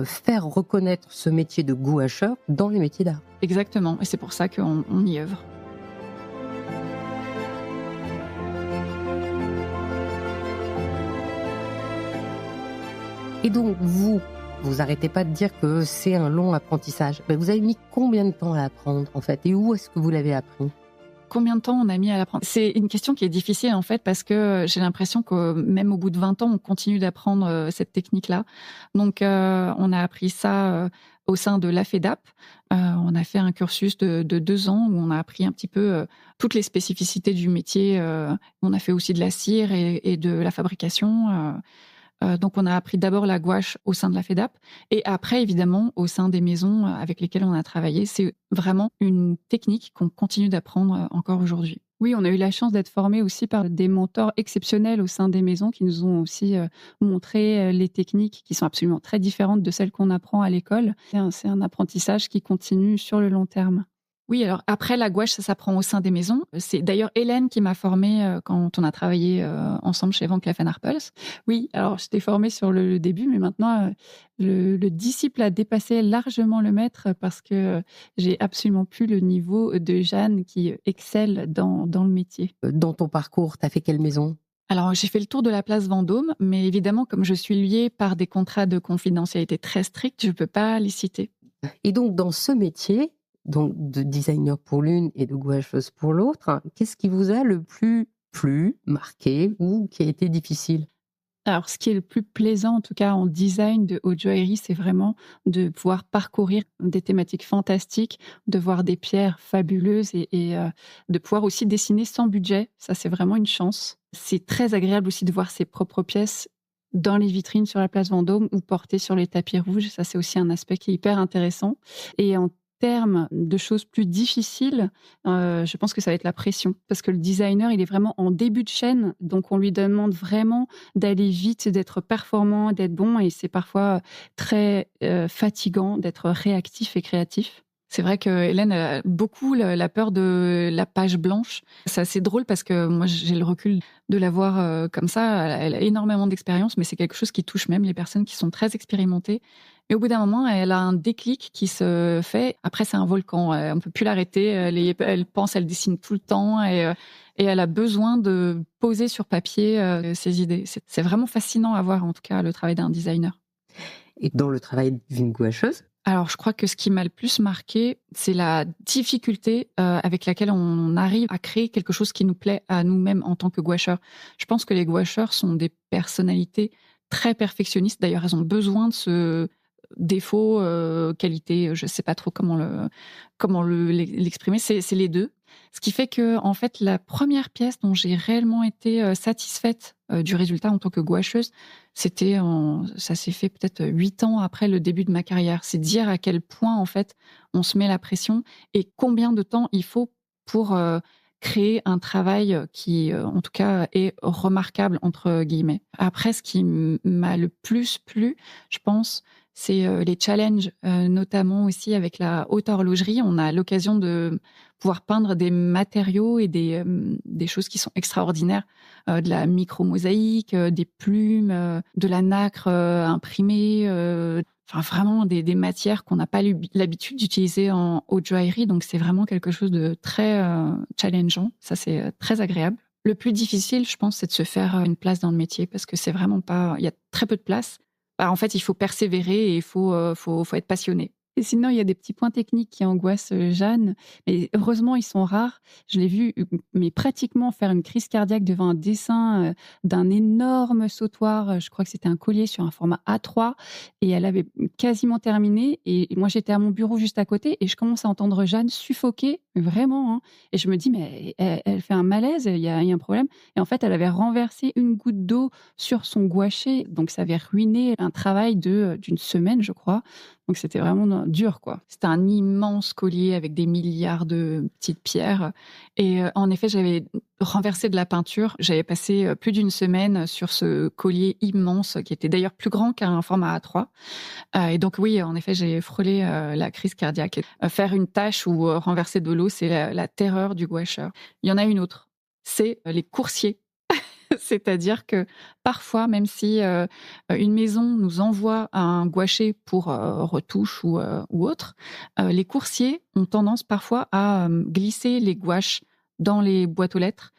faire reconnaître ce métier de gouacheur dans les métiers d'art. Exactement, et c'est pour ça qu'on y œuvre. Et donc, vous arrêtez pas de dire que c'est un long apprentissage. Ben, vous avez mis combien de temps à apprendre, en fait? Et où est-ce que vous l'avez appris? Combien de temps on a mis à l'apprendre? C'est une question qui est difficile, en fait, parce que j'ai l'impression que même au bout de 20 ans, on continue d'apprendre cette technique-là. Donc, on a appris ça au sein de l'AFEDAP. On a fait un cursus de 2 ans où on a appris un petit peu toutes les spécificités du métier. On a fait aussi de la cire et de la fabrication. Donc, on a appris d'abord la gouache au sein de la FEDAP et après, évidemment, au sein des maisons avec lesquelles on a travaillé. C'est vraiment une technique qu'on continue d'apprendre encore aujourd'hui. Oui, on a eu la chance d'être formés aussi par des mentors exceptionnels au sein des maisons qui nous ont aussi montré les techniques qui sont absolument très différentes de celles qu'on apprend à l'école. C'est un apprentissage qui continue sur le long terme. Oui, alors après la gouache, ça s'apprend au sein des maisons. C'est d'ailleurs Hélène qui m'a formée quand on a travaillé ensemble chez Van Cleef & Arpels. Oui, alors j'étais formée sur le début, mais maintenant le disciple a dépassé largement le maître parce que j'ai absolument plus le niveau de Jeanne qui excelle dans le métier. Dans ton parcours, tu as fait quelle maison? Alors, j'ai fait le tour de la place Vendôme, mais évidemment, comme je suis liée par des contrats de confidentialité très stricts, je ne peux pas les citer. Et donc, dans ce métier, donc de designer pour l'une et de gouacheuse pour l'autre, qu'est-ce qui vous a le plus plu, marqué ou qui a été difficile? Alors, ce qui est le plus plaisant, en tout cas en design de haute joaillerie, c'est vraiment de pouvoir parcourir des thématiques fantastiques, de voir des pierres fabuleuses et de pouvoir aussi dessiner sans budget. Ça, c'est vraiment une chance. C'est très agréable aussi de voir ses propres pièces dans les vitrines sur la place Vendôme ou portées sur les tapis rouges. Ça, c'est aussi un aspect qui est hyper intéressant. Et en termes de choses plus difficiles, je pense que ça va être la pression. Parce que le designer, il est vraiment en début de chaîne, donc on lui demande vraiment d'aller vite, d'être performant, d'être bon, et c'est parfois très fatigant d'être réactif et créatif. C'est vrai que Hélène a beaucoup la peur de la page blanche. C'est assez drôle parce que moi, j'ai le recul de la voir comme ça. Elle a énormément d'expérience, mais c'est quelque chose qui touche même les personnes qui sont très expérimentées. Mais au bout d'un moment, elle a un déclic qui se fait. Après, c'est un volcan. On ne peut plus l'arrêter. Elle pense, elle dessine tout le temps et elle a besoin de poser sur papier ses idées. C'est vraiment fascinant à voir, en tout cas, le travail d'un designer. Et dans le travail d'une gouacheuse? Alors, je crois que ce qui m'a le plus marqué, c'est la difficulté avec laquelle on arrive à créer quelque chose qui nous plaît à nous-mêmes en tant que gouacheurs. Je pense que les gouacheurs sont des personnalités très perfectionnistes. D'ailleurs, elles ont besoin de ce défaut, qualité, je ne sais pas trop comment l'exprimer. C'est les deux. Ce qui fait que, en fait, la première pièce dont j'ai réellement été satisfaite du résultat en tant que gouacheuse, ça s'est fait peut-être 8 ans après le début de ma carrière. C'est dire à quel point, en fait, on se met la pression et combien de temps il faut pour créer un travail qui, en tout cas, est remarquable, entre guillemets. Après, ce qui m'a le plus plu, je pense, c'est les challenges, notamment aussi avec la haute horlogerie. On a l'occasion de pouvoir peindre des matériaux et des choses qui sont extraordinaires, de la micro-mosaïque, des plumes, de la nacre imprimée, enfin vraiment des matières qu'on n'a pas l'habitude d'utiliser en haute joaillerie. Donc c'est vraiment quelque chose de très challengeant. Ça, c'est très agréable. Le plus difficile, je pense, c'est de se faire une place dans le métier parce que c'est vraiment pas... Il y a très peu de place. En fait, il faut persévérer et il faut être passionné. Et sinon, il y a des petits points techniques qui angoissent Jeanne, mais heureusement, ils sont rares. Je l'ai vue, mais pratiquement faire une crise cardiaque devant un dessin d'un énorme sautoir. Je crois que c'était un collier sur un format A3, et elle avait quasiment terminé. Et moi, j'étais à mon bureau juste à côté, et je commence à entendre Jeanne suffoquer, vraiment. Hein. Et je me dis, mais elle fait un malaise, il y a un problème. Et en fait, elle avait renversé une goutte d'eau sur son gouaché, donc ça avait ruiné un travail d'une semaine, je crois. Donc c'était vraiment dur, quoi. C'était un immense collier avec des milliards de petites pierres. Et en effet, j'avais renversé de la peinture. J'avais passé plus d'une semaine sur ce collier immense, qui était d'ailleurs plus grand qu'un format A3. Et donc oui, en effet, j'ai frôlé la crise cardiaque. Faire une tache ou renverser de l'eau, c'est la terreur du gouacheur. Il y en a une autre, c'est les coursiers. C'est-à-dire que parfois, même si une maison nous envoie un gouaché pour retouche ou autre, les coursiers ont tendance parfois à glisser les gouaches dans les boîtes aux lettres.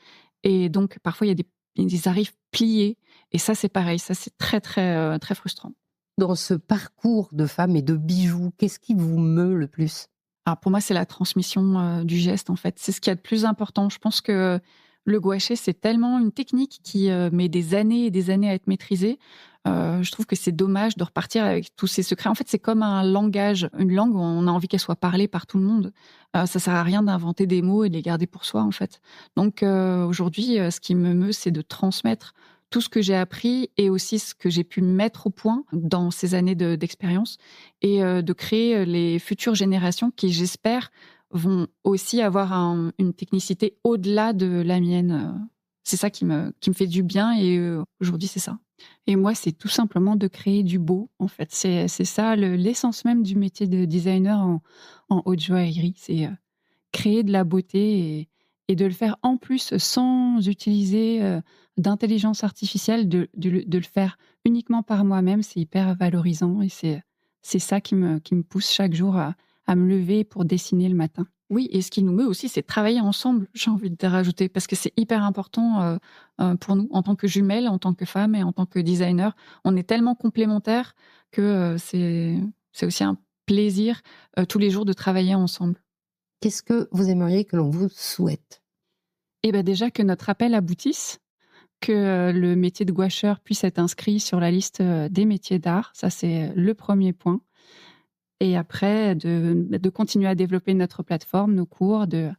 Et donc, parfois, ils arrivent pliés. Et ça, c'est pareil. Ça, c'est très, très, très frustrant. dans ce parcours de femme et de bijoux, qu'est-ce qui vous meut le plus? Alors pour moi, c'est la transmission du geste, en fait. C'est ce qu'il y a de plus important. Je pense que le gouaché, c'est tellement une technique qui met des années et des années à être maîtrisée. Je trouve que c'est dommage de repartir avec tous ces secrets. En fait, c'est comme un langage, une langue où on a envie qu'elle soit parlée par tout le monde. Ça sert à rien d'inventer des mots et de les garder pour soi, en fait. Donc aujourd'hui, ce qui me meut, c'est de transmettre tout ce que j'ai appris et aussi ce que j'ai pu mettre au point dans ces années d'expérience et de créer les futures générations qui, j'espère, vont aussi avoir une technicité au-delà de la mienne. C'est ça qui me fait du bien et aujourd'hui, c'est ça. Et moi, c'est tout simplement de créer du beau, en fait. C'est ça l'essence même du métier de designer en haute joaillerie. C'est créer de la beauté et de le faire en plus sans utiliser d'intelligence artificielle, de le faire uniquement par moi-même. C'est hyper valorisant et c'est ça qui me pousse chaque jour à me lever pour dessiner le matin. Oui, et ce qui nous meut aussi, c'est de travailler ensemble, j'ai envie de te rajouter, parce que c'est hyper important pour nous, en tant que jumelles, en tant que femmes et en tant que designer. On est tellement complémentaires que c'est aussi un plaisir tous les jours de travailler ensemble. Qu'est-ce que vous aimeriez que l'on vous souhaite? Et bien déjà que notre appel aboutisse, que le métier de gouacheur puisse être inscrit sur la liste des métiers d'art. Ça, c'est le premier point. Et après, de continuer à développer notre plateforme, nos cours, de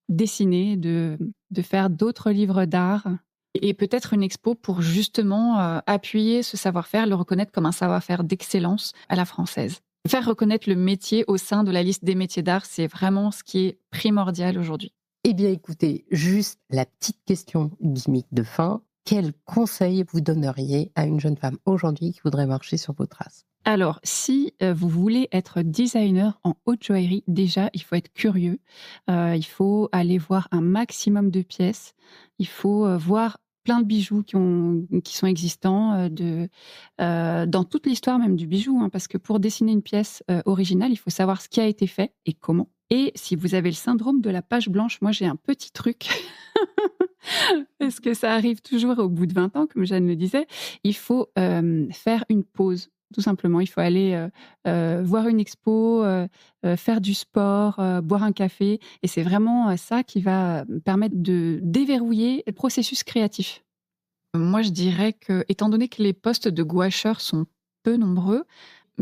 dessiner, de faire d'autres livres d'art. Et peut-être une expo pour justement appuyer ce savoir-faire, le reconnaître comme un savoir-faire d'excellence à la française. Faire reconnaître le métier au sein de la liste des métiers d'art, c'est vraiment ce qui est primordial aujourd'hui. Eh bien, écoutez, juste la petite question gimmick de fin. Quel conseil vous donneriez à une jeune femme aujourd'hui qui voudrait marcher sur vos traces? Alors, si vous voulez être designer en haute joaillerie, déjà, il faut être curieux. Il faut aller voir un maximum de pièces. Il faut voir plein de bijoux qui sont existants dans toute l'histoire même du bijou. Hein, parce que pour dessiner une pièce originale, il faut savoir ce qui a été fait et comment. Et si vous avez le syndrome de la page blanche, moi, j'ai un petit truc... Parce que ça arrive toujours au bout de 20 ans, comme Jeanne le disait. Il faut faire une pause. Tout simplement, il faut aller voir une expo, faire du sport, boire un café. Et c'est vraiment ça qui va permettre de déverrouiller le processus créatif. Moi, je dirais que, étant donné que les postes de gouacheurs sont peu nombreux,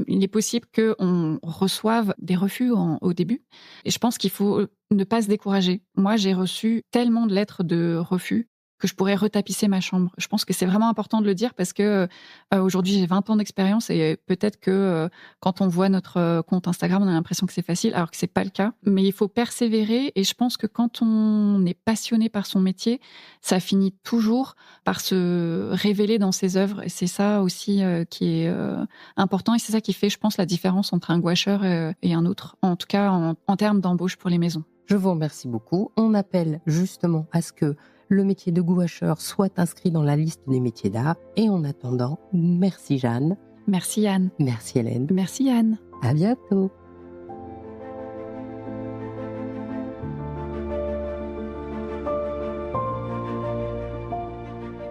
il est possible qu'on reçoive des refus au début. Et je pense qu'il faut ne pas se décourager. Moi, j'ai reçu tellement de lettres de refus que je pourrais retapisser ma chambre. Je pense que c'est vraiment important de le dire parce que aujourd'hui, j'ai 20 ans d'expérience et peut-être que quand on voit notre compte Instagram, on a l'impression que c'est facile, alors que c'est pas le cas. Mais il faut persévérer et je pense que quand on est passionné par son métier, ça finit toujours par se révéler dans ses œuvres. Et c'est ça aussi qui est important et c'est ça qui fait, je pense, la différence entre un gouacheur et un autre, en tout cas en termes d'embauche pour les maisons. Je vous remercie beaucoup. On appelle justement à ce que le métier de gouacheur soit inscrit dans la liste des métiers d'art. Et en attendant, merci Jeanne. Merci Anne. Merci Hélène. Merci Anne. À bientôt.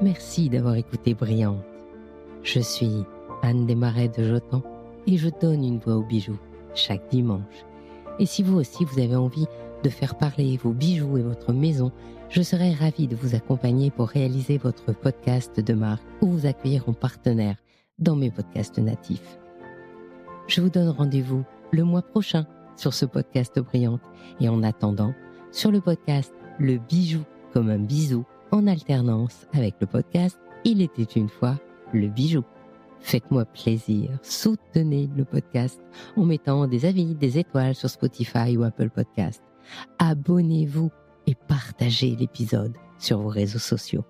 Merci d'avoir écouté Brillante. Je suis Anne Desmarais de Jotan et je donne une voix aux bijoux chaque dimanche. Et si vous aussi vous avez envie de faire parler vos bijoux et votre maison, je serai ravie de vous accompagner pour réaliser votre podcast de marque ou vous accueillir en partenaire dans mes podcasts natifs. Je vous donne rendez-vous le mois prochain sur ce podcast Brillante et en attendant, sur le podcast Le bijou comme un bisou en alternance avec le podcast Il était une fois le bijou. Faites-moi plaisir, soutenez le podcast en mettant des avis, des étoiles sur Spotify ou Apple Podcast. Abonnez-vous et partagez l'épisode sur vos réseaux sociaux.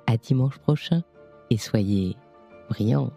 À dimanche prochain et soyez brillantes.